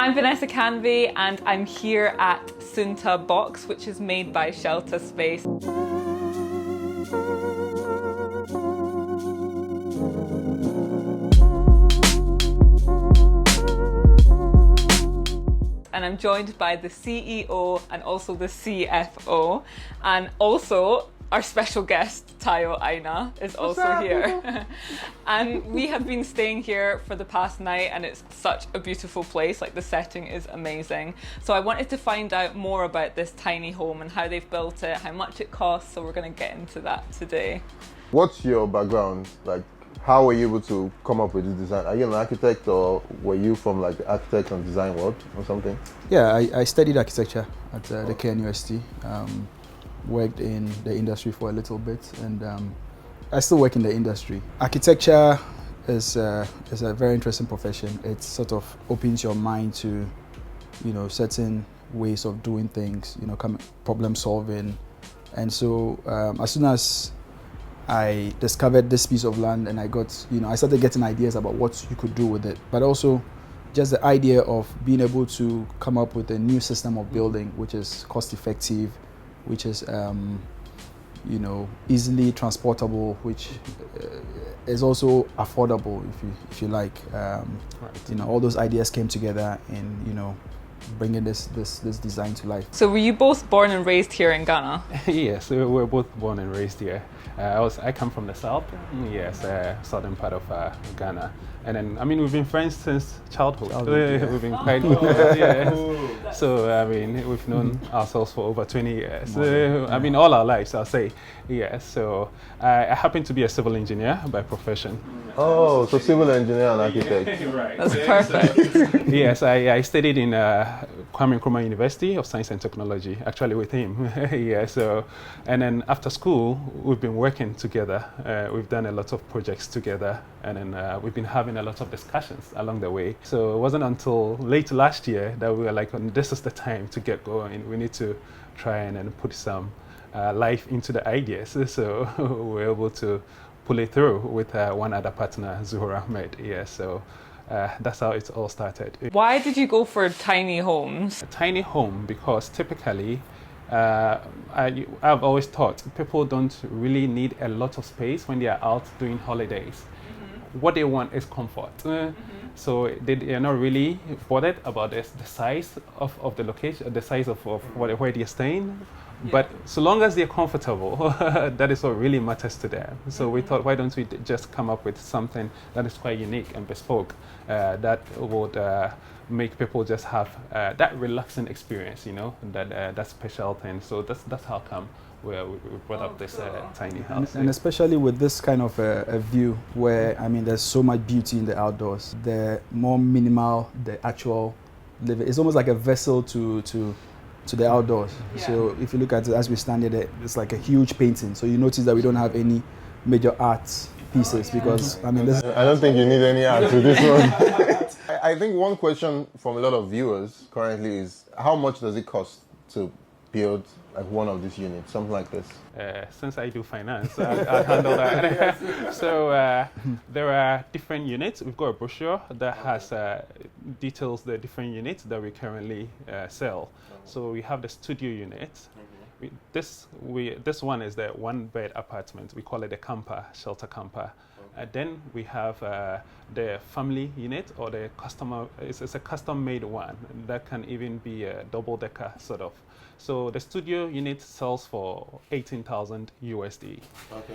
I'm Vanessa Kanbi and I'm here at Sunta Box, which is made by Shelter Space. And I'm joined by the CEO and also the CFO, and also our special guest, Tayo Aina, is also here. And we have been staying here for the past night and it's such a beautiful place, like the setting is amazing. So I wanted to find out more about this tiny home and how they've built it, how much it costs, so we're going to get into that today. What's your background? Like, how were you able to come up with this design? Are you an architect or were you from like the architect and design world or something? Yeah, I studied architecture at the Ghanaian University. Worked in the industry for a little bit, and I still work in the industry. Architecture is a very interesting profession. It sort of opens your mind to, certain ways of doing things, problem solving. And so as soon as I discovered this piece of land and I started getting ideas about what you could do with it, but also just the idea of being able to come up with a new system of building, which is cost effective, which is easily transportable, which is also affordable, if you like. All those ideas came together in bringing this design to life. So were you both born and raised here in Ghana? Yes, we were both born and raised here. I come from the south, southern part of Ghana. And then, we've been friends since childhood. We've been quite So, we've known ourselves for over 20 years. All our lives, I'll say. Yeah, so I happen to be a civil engineer by profession. Oh, so civil engineer and architect. Right. That's perfect. Yes, I studied in Kwame Nkrumah University of Science and Technology, actually with him. And then after school, we've been working together. We've done a lot of projects together, and then we've been having a lot of discussions along the way. So it wasn't until late last year that we were like, this is the time to get going. We need to try and then put some life into the ideas. So we were able to pull it through with one other partner, Zuhur Ahmed. So that's how it all started. Why did you go for tiny homes? A tiny home because typically I've always thought people don't really need a lot of space when they are out doing holidays. Mm-hmm. What they want is comfort. So they are not really bothered about the size of the location, the size of where they're staying. Yeah. But so long as they're comfortable, that is what really matters to them. So we thought, why don't we just come up with something that is quite unique and bespoke, that would make people just have that relaxing experience, that special thing. So that's how come we brought up this tiny house. And especially with this kind of a view where, there's so much beauty in the outdoors. The more minimal the actual living, it's almost like a vessel to the outdoors. Yeah. So if you look at it as we stand here, it's like a huge painting. So you notice that we don't have any major art pieces because, I don't think you need any art to this one. I think one question from a lot of viewers currently is, how much does it cost to build like one of these units, something like this? Since I do finance, I'll handle that. So there are different units. We've got a brochure that has details the different units that we currently sell. So we have the studio unit. This one is the one-bed apartment. We call it the camper, shelter camper. Then we have the family unit, or the customer. It's a custom-made one that can even be a double-decker sort of. So the studio unit sells for 18,000 USD. Okay.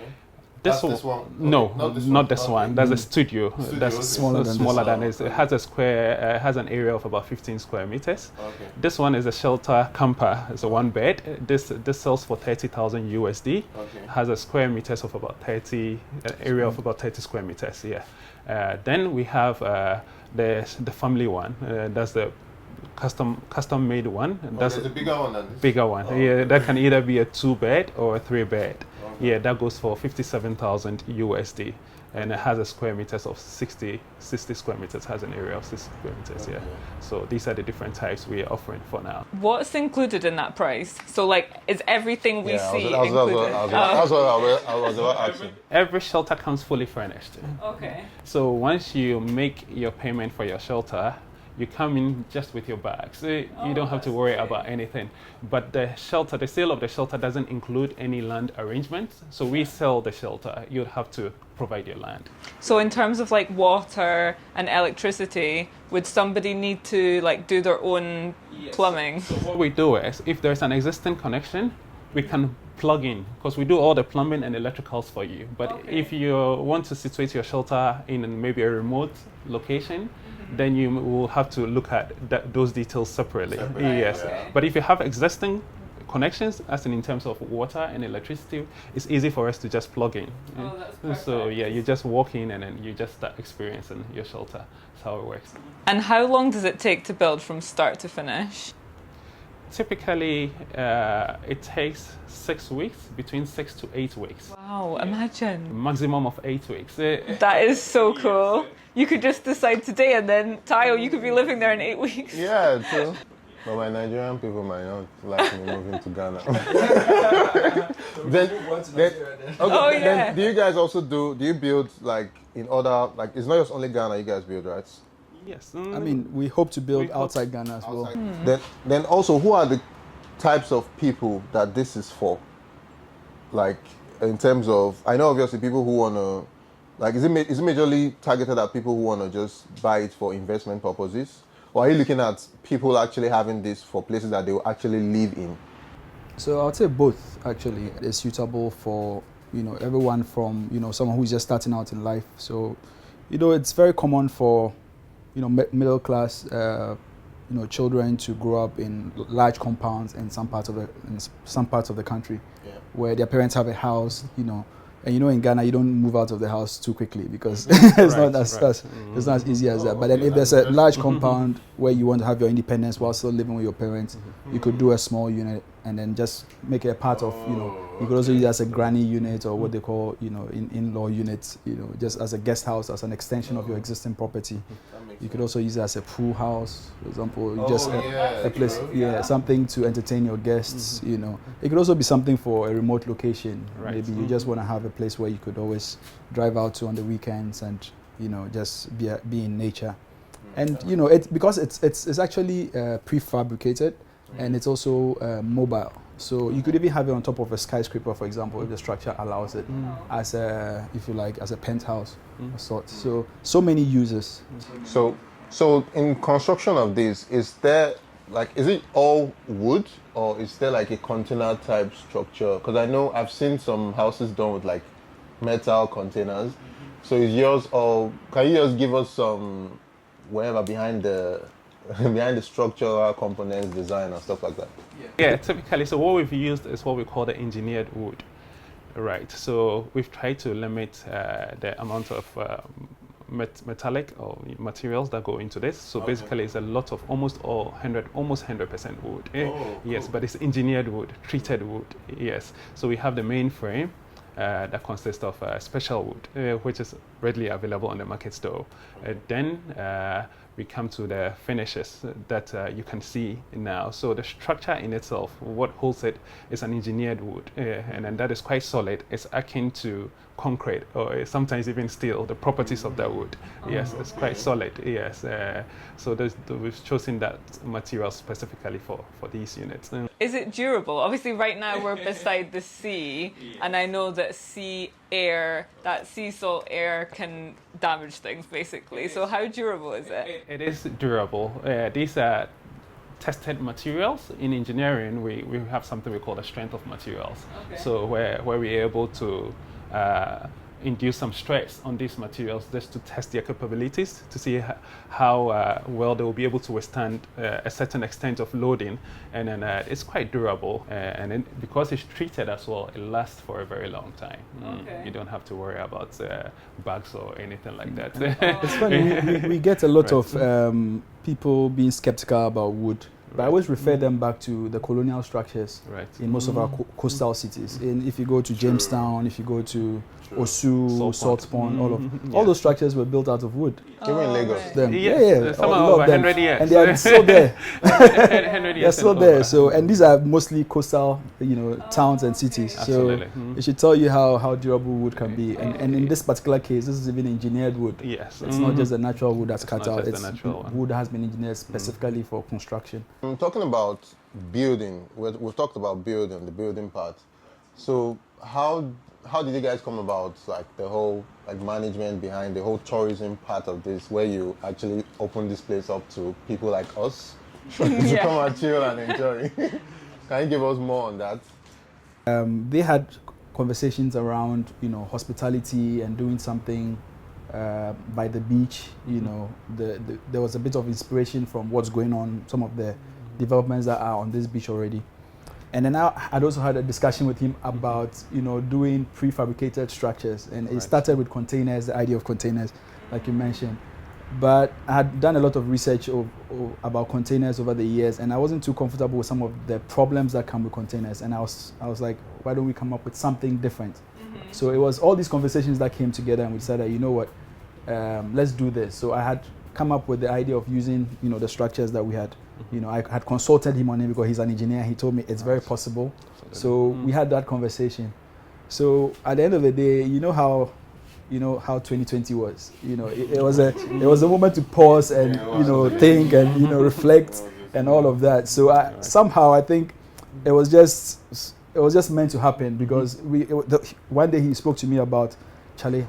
This one? No, not this one. That's a studio. That's smaller than this. It has has an area of about 15 square meters. Okay. This one is a shelter camper. It's a one bed. This sells for 30,000 USD. Okay. Has a square meters of about 30, area of about 30 square meters. Yeah. Then we have the family one. That's the custom made one. That's a bigger one than this? Bigger one. Oh, yeah, that can either be a 2-bed or a 3-bed. Okay. Yeah, that goes for 57,000 USD. And it has a square meters of 60 square meters, has an area of 60 square meters, okay. Yeah. So these are the different types we are offering for now. What's included in that price? So is everything we see included? That's what I was asking. Every shelter comes fully furnished. Okay. So once you make your payment for your shelter, You come in just with your bags. So you don't have to worry about anything. But the shelter, the sale of the shelter doesn't include any land arrangements. So we sell the shelter. You'd have to provide your land. So in terms of like water and electricity, would somebody need to like do their own plumbing? So what we do is, if there's an existing connection, we can plug in, because we do all the plumbing and electricals for you. But if you want to situate your shelter in maybe a remote location, then you will have to look at those details separately. Yes. Okay. But if you have existing connections, as in terms of water and electricity, it's easy for us to just plug in. Oh, that's perfect. So yeah, you just walk in and then you just start experiencing your shelter. That's how it works. And how long does it take to build from start to finish? Typically, it takes 6 weeks, between 6 to 8 weeks. Wow, imagine. Maximum of 8 weeks. That is so cool. You could just decide today and then, Tayo, you could be living there in 8 weeks. Yeah, true. But my Nigerian people might not like me moving to Ghana. Then do you guys also do you build like in other, like it's not just only Ghana you guys build, right? Yes. I mean, we hope to build outside Ghana as well. Then also, who are the types of people that this is for? Like, in terms of, I know obviously people who want to, like, is it majorly targeted at people who want to just buy it for investment purposes? Or are you looking at people actually having this for places that they will actually live in? So I would say both, actually. It's suitable for, everyone from, someone who's just starting out in life. So, it's very common for, middle class, children to grow up in large compounds in some parts of the country, where their parents have a house, and in Ghana you don't move out of the house too quickly because it's not as easy as that. But then if there's a large compound where you want to have your independence while still living with your parents, you could do a small unit and then just make it a part of, you could also use it as a granny unit or what they call, in-law units, just as a guest house, as an extension of your existing property. You could also use it as a pool house, for example, a place, something to entertain your guests, It could also be something for a remote location. Right. Maybe you just want to have a place where you could always drive out to on the weekends and, just be in nature. And, because it's actually prefabricated and it's also mobile. So you could even have it on top of a skyscraper, for example, if the structure allows it, as a, if you like, as a penthouse of sorts. So many uses. So in construction of this, is it all wood or is there like a container type structure? Because I know I've seen some houses done with like metal containers. So is yours all? Can you just give us some whatever behind the structural components, design and stuff like that? Yeah, typically, so what we've used is what we call the engineered wood, right? So we've tried to limit the amount of metallic or materials that go into this. So basically, it's a lot of almost 100% wood. Yes, but it's engineered wood, treated wood. Yes. So we have the main frame that consists of special wood, which is readily available on the market store. Then we come to the finishes that you can see now. So the structure in itself, what holds it, is an engineered wood, and then that is quite solid. It's akin to concrete or sometimes even steel, the properties of that wood. Yes, it's quite solid. Yes, so we've chosen that material specifically for these units. Is it durable? Obviously, right now we're beside the sea, and I know that that sea salt air can damage things, basically. So how durable is it? It is durable. These are tested materials. In engineering, we have something we call the strength of materials. So where we're able to induce some stress on these materials just to test their capabilities, to see how well they will be able to withstand a certain extent of loading. And then it's quite durable. And then because it's treated as well, it lasts for a very long time. You don't have to worry about bugs or anything like that. It's funny, we get a lot of people being skeptical about wood But I always refer them back to the colonial structures in most of our coastal cities. And if you go to Jamestown, if you go to Osu, Salt Pond, all those structures were built out of wood. Even in Lagos. Some are over 100 years. And they are still there. 100 years They're still there. So, and these are mostly coastal, towns and cities. Absolutely. So it should tell you how durable wood can be. And in this particular case, this is even engineered wood. Yes. It's not just the natural wood that's cut out. It's wood has been engineered specifically for construction. I'm talking about building. We've talked about building, the building part. So how did you guys come about, like the whole management behind the whole tourism part of this, where you actually open this place up to people like us to come and chill and enjoy? Can you give us more on that? They had conversations around hospitality and doing something by the beach. There was a bit of inspiration from what's going on, some of the developments that are on this beach already. And then I'd also had a discussion with him about, doing prefabricated structures. And it started with containers, the idea of containers, like you mentioned. But I had done a lot of research about containers over the years, and I wasn't too comfortable with some of the problems that come with containers. And I was like, why don't we come up with something different? So it was all these conversations that came together, and we decided, let's do this. So I had come up with the idea of using, the structures that we had. I had consulted him on it because he's an engineer. He told me it's very possible. So we had that conversation. So at the end of the day, how 2020 was. It was a moment to pause and think and reflect and all of that. So I think it was just meant to happen, because one day he spoke to me about, Charlie,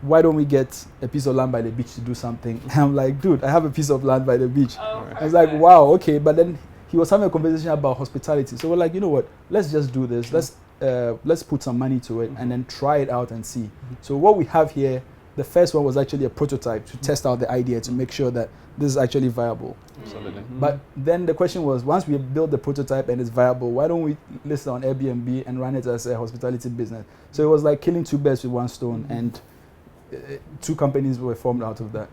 why don't we get a piece of land by the beach to do something? And I'm like, dude, I have a piece of land by the beach. I was like, wow, okay. But then he was having a conversation about hospitality. So we're like, you know what? Let's just do this. Let's put some money to it and then try it out and see. So what we have here, the first one was actually a prototype to test out the idea to make sure that this is actually viable. Absolutely. But then the question was, once we build the prototype and it's viable, why don't we list it on Airbnb and run it as a hospitality business? So it was like killing two birds with one stone, and two companies were formed out of that.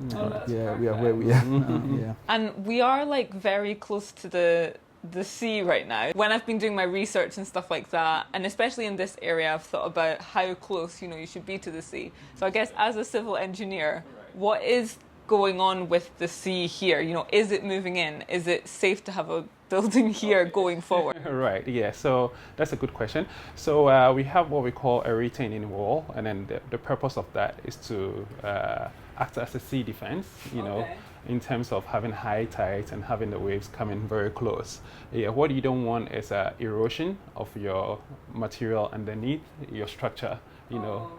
We are where we are. And we are very close to the sea right now. When I've been doing my research and stuff like that, and especially in this area, I've thought about how close you should be to the sea. So I guess as a civil engineer, what is going on with the sea here? Is it moving in? Is it safe to have a building here going forward? Right, yeah, so that's a good question. So we have what we call a retaining wall, and then the purpose of that is to act as a sea defense, in terms of having high tides and having the waves coming very close. What you don't want is erosion of your material underneath your structure,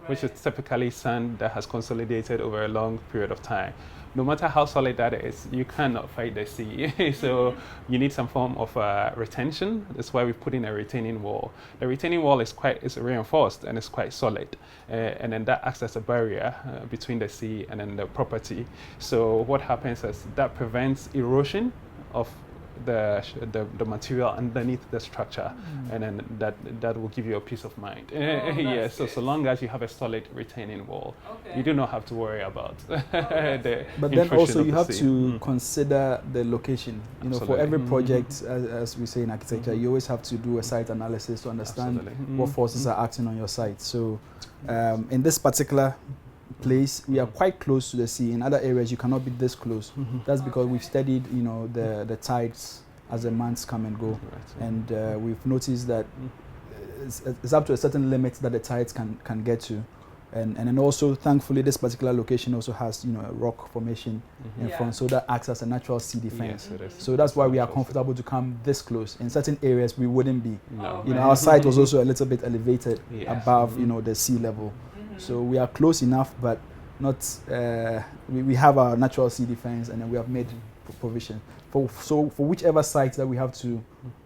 which is typically sand that has consolidated over a long period of time. No matter how solid that is, you cannot fight the sea. So you need some form of retention. That's why we put in a retaining wall. The retaining wall is reinforced and it's quite solid. And then that acts as a barrier between the sea and then the property. So what happens is that prevents erosion of the material underneath the structure, and then that will give you a peace of mind. So long as you have a solid retaining wall, you do not have to worry about the But then also you have to consider the location. For every project, as we say in architecture, you always have to do a site analysis to understand what forces are acting on your site. So in this particular place, we are quite close to the sea. In other areas, you cannot be this close. That's because we've studied, the tides as the months come and go, and we've noticed that it's up to a certain limit that the tides can get to, and then also, thankfully, this particular location also has, a rock formation in front, so that acts as a natural sea defense. So that's why we are comfortable to come this close. In certain areas, we wouldn't be. Our site was also a little bit elevated above, the sea level. So we are close enough, but not. We have our natural sea defense, and then we have made provision for whichever site that we have to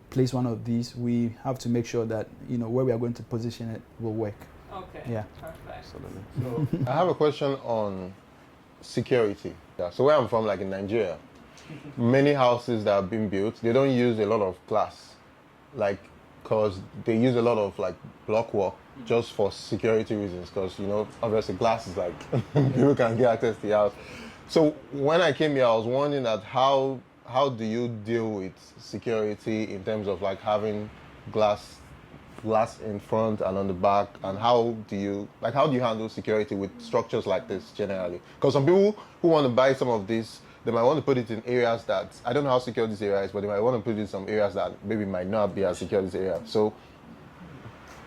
place one of these. We have to make sure that where we are going to position it will work. Okay. Yeah. Perfect. So I have a question on security. So where I'm from, in Nigeria, many houses that have been built, they don't use a lot of glass, because they use a lot of block work just for security reasons, because obviously glass is people can get access to the house. So when I came here, I was wondering that how how do you deal with security in terms of like having glass in front and on the back, and how do you handle security with structures like this generally? Because some people who want to buy some of this, they might want to put it in areas that, I don't know how secure this area is, but they might want to put it in some areas that maybe might not be as secure as this area. So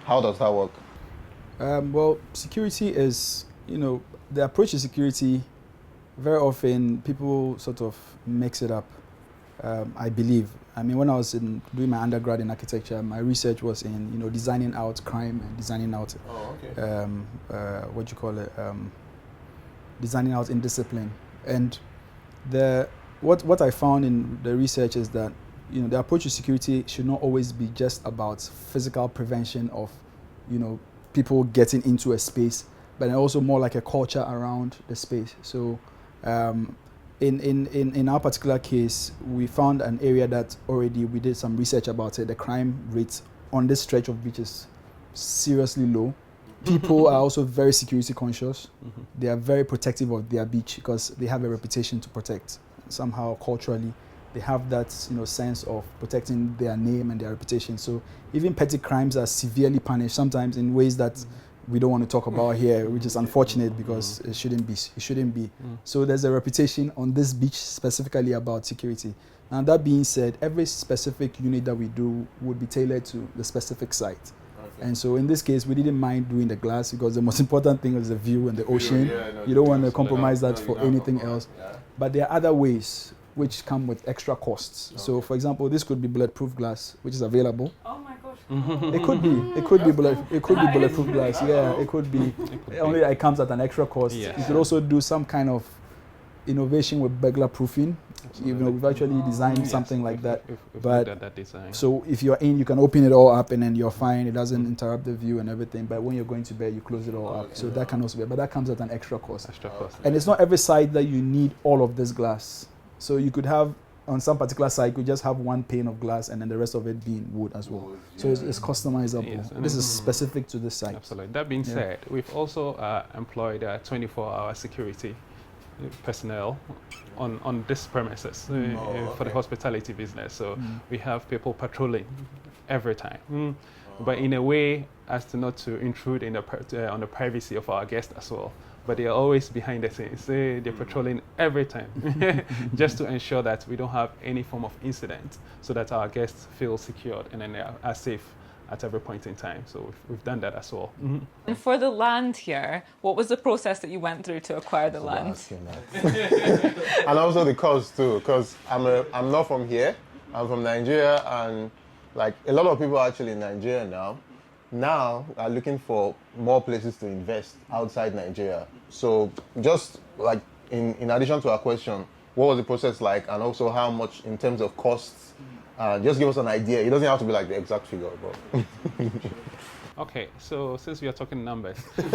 how does that work? Well, security is, the approach to security, very often people sort of mix it up, I believe. I mean, when I was doing my undergrad in architecture, my research was in, designing out crime and designing out, designing out indiscipline. And what I found in the research is that, the approach to security should not always be just about physical prevention of, people getting into a space, but also more like a culture around the space. So in our particular case, we found an area that already we did some research about it. The crime rate on this stretch of beach is seriously low. People are also very security conscious. Mm-hmm. They are very protective of their beach because they have a reputation to protect. Somehow culturally, they have that sense of protecting their name and their reputation. So even petty crimes are severely punished, sometimes in ways that we don't want to talk about here, which is unfortunate because it shouldn't be. So there's a reputation on this beach specifically about security. And that being said, every specific unit that we do would be tailored to the specific site. Okay. And so in this case, we didn't mind doing the glass because the most important thing is the view and the ocean. You don't want to compromise that for anything else. Yeah. But there are other ways which come with extra costs. Okay. So for example, this could be bulletproof glass, which is available. Oh my gosh. It could be bulletproof glass. Yeah, it could be. Only it comes at an extra cost. Yes. You could also do some kind of innovation with burglar proofing. We've actually designed something like that. That design. So if you're in, you can open it all up and then you're fine. It doesn't interrupt the view and everything. But when you're going to bed, you close it all up. So that can also be, but that comes at an extra cost. And it's not every site that you need all of this glass. So you could have, on some particular site, you could just have one pane of glass and then the rest of it being wood as well. So it's customizable. Yes, this is specific to this site. Absolutely. That being said, we've also employed 24-hour security personnel on this premises for the hospitality business. So we have people patrolling every time, but in a way as to not to intrude on the privacy of our guests as well. But they are always behind the scenes. They're patrolling every time just to ensure that we don't have any form of incident so that our guests feel secured and then they are safe at every point in time. So we've done that as well. Mm-hmm. And for the land here, what was the process that you went through to acquire the land? And also the cost too, because I'm not from here. I'm from Nigeria, and like a lot of people actually in Nigeria now are looking for more places to invest outside Nigeria. So just like in addition to our question, what was the process like, and also how much in terms of costs? Just give us an idea. It doesn't have to be like the exact figure, but. Okay, so since we are talking numbers. You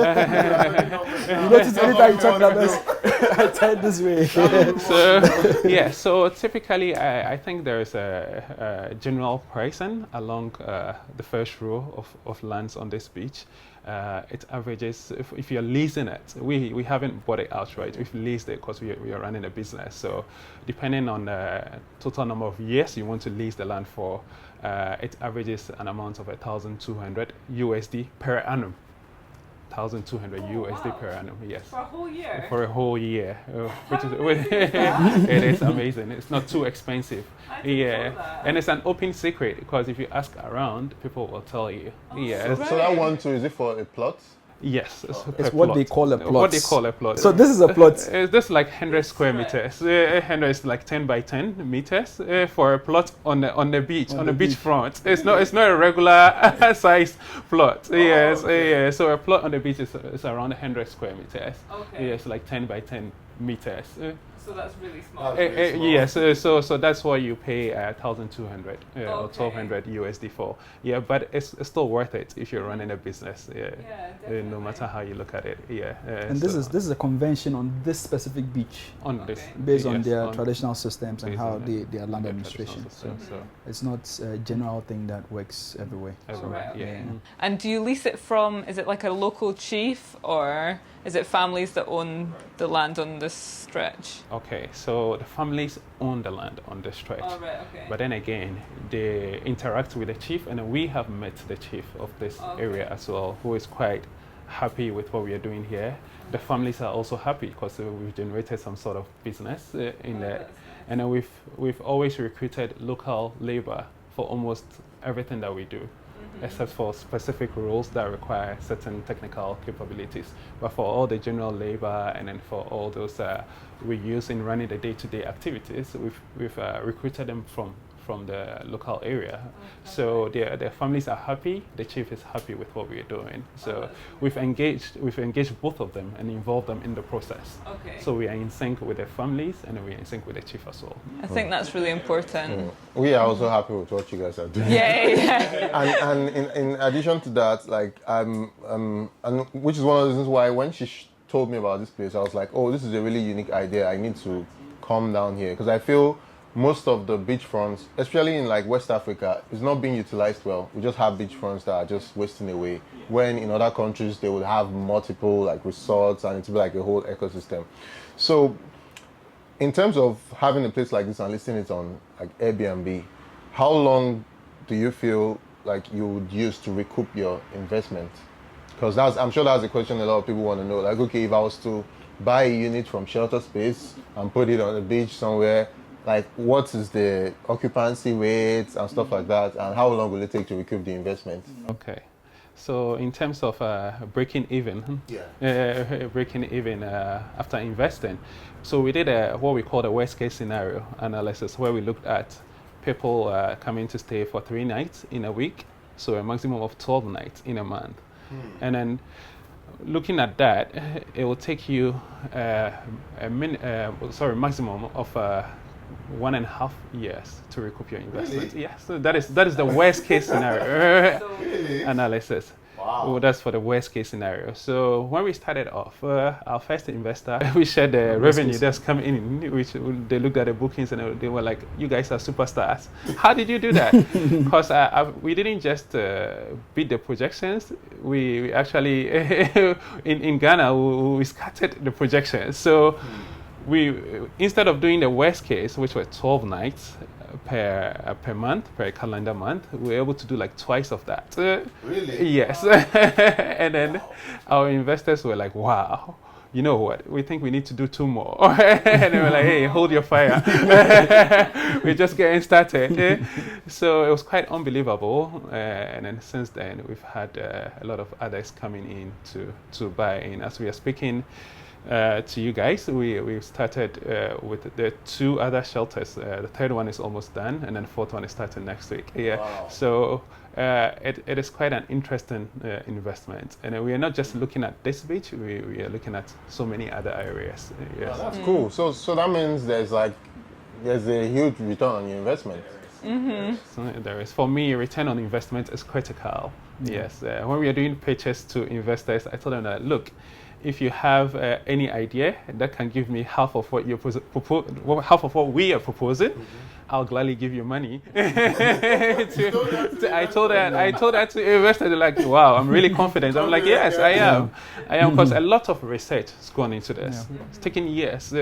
notice anytime you talk numbers, I turn this way. So typically I think there is a general pricing along the first row of lands on this beach. It averages, if you're leasing it, we haven't bought it outright, we've leased it because we are running a business. So depending on the total number of years you want to lease the land for, it averages an amount of 1,200 USD per annum. 1,200 USD per annum, yes. For a whole year? For a whole year. It is amazing. It's not too expensive. And it's an open secret because if you ask around, people will tell you. So that one too, is it for a plot? Yes, it's what they call a plot. What they call a plot. So this is a plot. It's just like 100 square meters. 100 is like 10 by 10 meters for a plot on the beach, on the beach front. It's not a regular size plot. Yes. So a plot on the beach is around 100 square meters. Okay. Yes, like 10 by 10 meters. So that's really small. Yes, so that's why you pay 1,200 or 1,200 USD for. Yeah, but it's still worth it if you're running a business. No matter how you look at it. And this is a convention on this specific beach. Based on their traditional systems and how they are land administration. So it's not a general thing that works everywhere. And do you lease it from? Is it like a local chief, or is it families that own the land on this stretch? Okay, so the families own the land on the stretch. Oh, right, okay. But then again, they interact with the chief, and we have met the chief of this area as well, who is quite happy with what we are doing here. The families are also happy because we've generated some sort of business in there. Nice. And then we've always recruited local labor for almost everything that we do, except for specific roles that require certain technical capabilities. But for all the general labor and then for all those we use in running the day-to-day activities, we've recruited them from the local area. So their families are happy, the chief is happy with what we're doing. So we've engaged both of them and involved them in the process. Okay. So we are in sync with their families and we're in sync with the chief as well. I think that's really important. We are also happy with what you guys are doing. Yeah. And in addition to that, like and which is one of the reasons why when she told me about this place, I was like, oh, this is a really unique idea. I need to come down here because I feel most of the beachfronts, especially in like West Africa, is not being utilized well. We just have beachfronts that are just wasting away. When in other countries they would have multiple like resorts and it'd be like a whole ecosystem. So, in terms of having a place like this and listing it on like Airbnb, how long do you feel like you would use to recoup your investment? Because I'm sure that's a question a lot of people want to know. Like, okay, if I was to buy a unit from Shelter Space and put it on the beach somewhere, like what is the occupancy rates and stuff like that, and how long will it take to recoup the investment? Okay, so in terms of breaking even, after investing, so we did what we call the worst case scenario analysis, where we looked at people coming to stay for 3 nights in a week, so a maximum of 12 nights in a month, and then looking at that, it will take you maximum of 1.5 years to recoup your investment. Really? Yes, so that is the worst case scenario analysis. Wow. That's for the worst case scenario. So when we started off, our first investor, we shared the revenue that's coming in, which they looked at the bookings and they were like, you guys are superstars. How did you do that? Because we didn't just beat the projections. We actually, in Ghana, we scattered the projections. So we, instead of doing the worst case, which were 12 nights per month, per calendar month, we were able to do like twice of that. Really? Yes. And then our investors were like, wow, you know what, we think we need to do 2 more. And they were like, hey, hold your fire. We're just getting started. So it was quite unbelievable. And then since then, we've had a lot of others coming in to buy in. As we are speaking to you guys, we've started with the 2 other shelters. The 3rd one is almost done, and then the 4th one is starting next week. Yeah. Wow. So it is quite an interesting investment, and we are not just looking at this beach. We are looking at so many other areas. Yes. Oh, that's cool. So that means there's a huge return on your investment. So there is. For me, return on investment is critical. Yes. When we are doing pitches to investors, I told them that, look, if you have any idea that can give me half of what you half of what we are proposing, I'll gladly give you money. I told that to investors. They're like, wow, I'm really confident. I'm like, yes, I am. Because a lot of research has gone into this. It's taken years.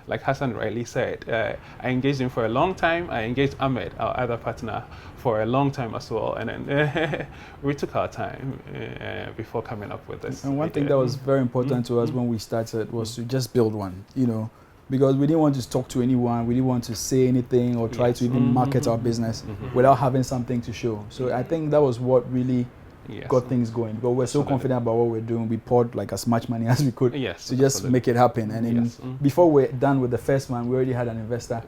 Like Hassan rightly said, I engaged him for a long time. I engaged Ahmed, our other partner, for a long time as well. And then we took our time before coming up with this. And one thing that was very important to us when we started was to just build one, because we didn't want to talk to anyone, we didn't want to say anything or try to even market our business without having something to show. So I think that was what really got things going, because we're so confident about what we're doing. We poured like as much money as we could to just make it happen. And then before we're done with the first one, we already had an investor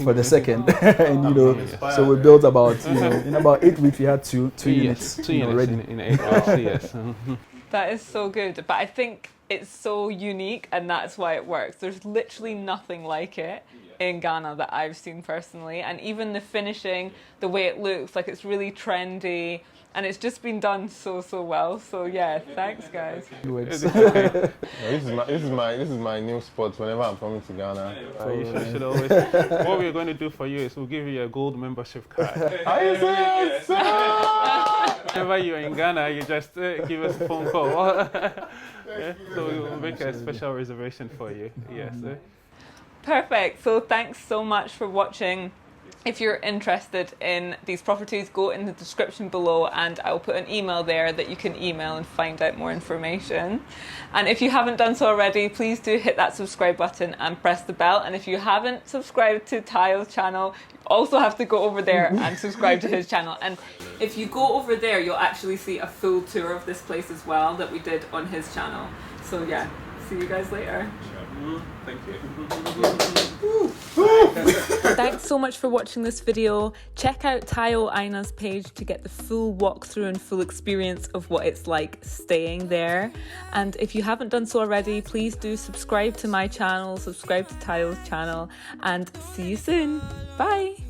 for the second. And so we built about in about 8 weeks we had two units, already in 8 weeks. Yes. That is so good, but I think it's so unique, and that's why it works. There's literally nothing like it in Ghana that I've seen personally, and even the finishing, the way it looks, like it's really trendy, and it's just been done so well. So yeah, thanks guys. This is my new spot whenever I'm coming to Ghana. You should always. What we're going to do for you is we'll give you a gold membership card. Whenever you're in Ghana, you just give us a phone call. So we'll make a special reservation for you. Yes. Perfect. So thanks so much for watching. If you're interested in these properties, go in the description below and I'll put an email there that you can email and find out more information. And if you haven't done so already, please do hit that subscribe button and press the bell. And if you haven't subscribed to Tayo's channel, you also have to go over there and subscribe to his channel. And if you go over there, you'll actually see a full tour of this place as well that we did on his channel. So yeah, see you guys later. Thank you. Thanks so much for watching this video. Check out Tayo Aina's page to get the full walkthrough and full experience of what it's like staying there. And if you haven't done so already, please do subscribe to my channel, subscribe to Tayo's channel, and see you soon. Bye.